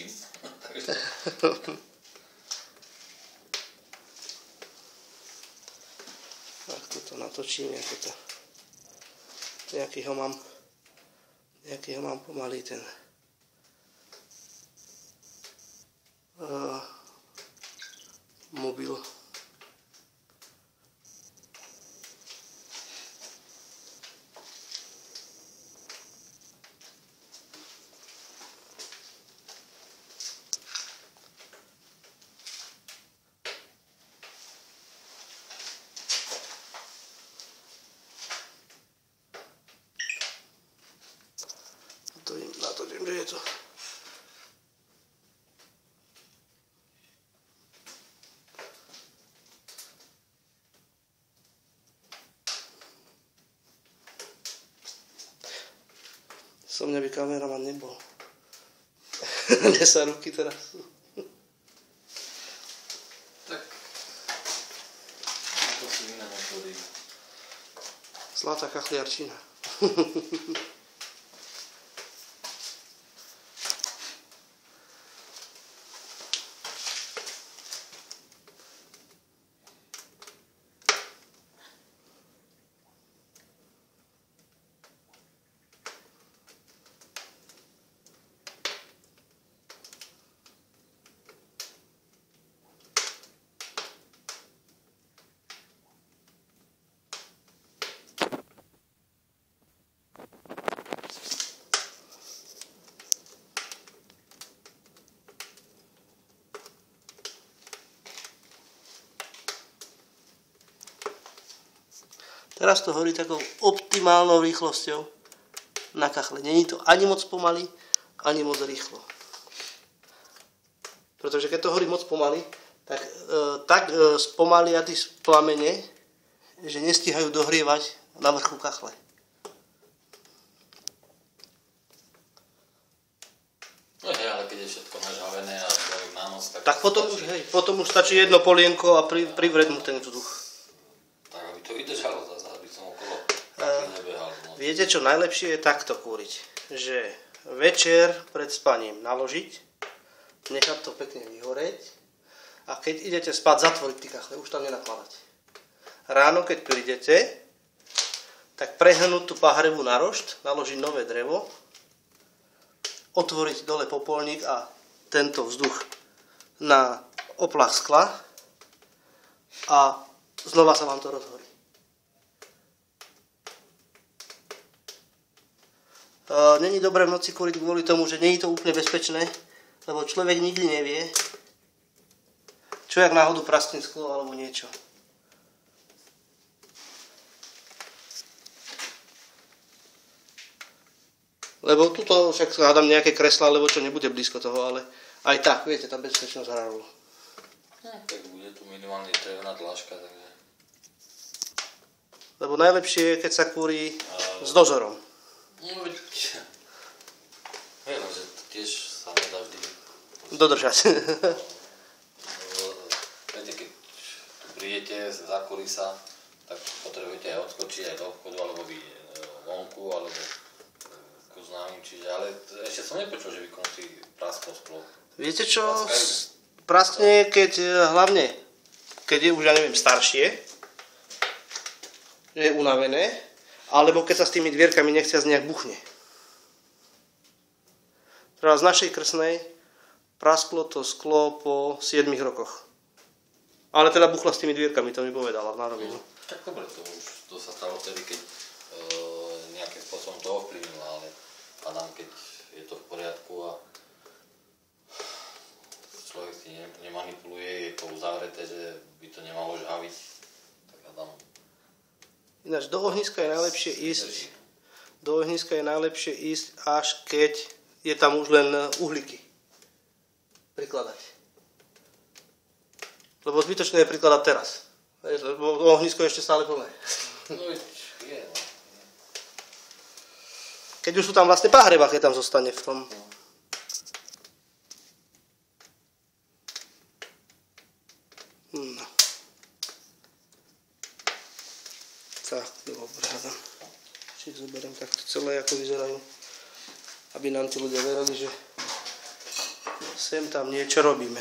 natáčim. Tak toto natočím, nejaký ho mám pomalý ten mobil. Natočím, že je to. So mňa by kameraman nebol. Mne sa ruky teraz sú. Tak. To si iná metody. Zlatá kachliarčina. Teraz to horí takou optimálnou rýchlosťou na kachle. Není to ani moc pomaly, ani moc rýchlo. Pretože keď to horí moc pomaly, tak spomalia tí plamene, že nestíhajú dohrievať na vrchu kachle. No hej, ale keď je všetko nažhavené a človek na noc, tak potom už stačí jedno polienko a privrieť mu ten vzduch. Tak aby to vydržalo zase, aby som okolo kachy nebehal. No. Viete, čo najlepšie je takto kúriť? Že večer pred spaním naložiť, nechať to pekne vyhoreť a keď idete spať, zatvoriť tie kachle, už tam nenakladať. Ráno, keď prídete, tak prehrnúť tú pahrbu na rošt, naložiť nové drevo, otvoriť dole popolník a tento vzduch na oplach skla a znova sa vám to rozhorí. Není dobré v noci kúriť kvôli tomu, že nie je to úplne bezpečné, lebo človek nikdy nevie, čo jak náhodou praskne sklo alebo niečo. Lebo tuto však hádam nejaké kreslá, lebo čo nebude blízko toho, ale aj tak, viete, tá bezpečnosť hrála. Tak bude tu minimálne drevná dlažka, takže... Lebo najlepšie je, keď sa kúri s dozorom. No veď... Hej, že tiež sa nedá vždy... Dodržať. Viete, keď tu prídete, zakúri sa, tak potrebujete aj odskočiť aj do obchodu, alebo vy vonku, alebo ku známym, čiže, ale ešte som nepočul, že by komu si prasklo sklo. Viete čo? Praskne, hlavne, keď je už, ja neviem, staršie, že je unavené, alebo keď sa s tými dvierkami nechcia nejak buchne. Teda z našej krsnej prasklo to sklo po 7 rokoch. Ale teda buchla s tými dvierkami, to mi povedala na rovinu. Tak dobre, to sa stalo vtedy, keď nejakým spôsobom to ovplyvnilo, ale hádam, keď je to v poriadku a človek si nemanipuluje, je to uzavreté, že by to nemalo žhaviť, tak hádam. Ináč do ohniska je najlepšie ísť, až keď je tam už len uhlíky prikladať. Lebo zbytočné je prikladať teraz. Lebo ohnisko je ešte stále plné. No je, no. Keď už sú tam vlastne pahreba, keď tam zostane v tom. No. Tak, dobre, hádam. Či zoberiem takto celé, ako vyzerajú. Aby nám tí ľudia verili, že sem tam niečo robíme.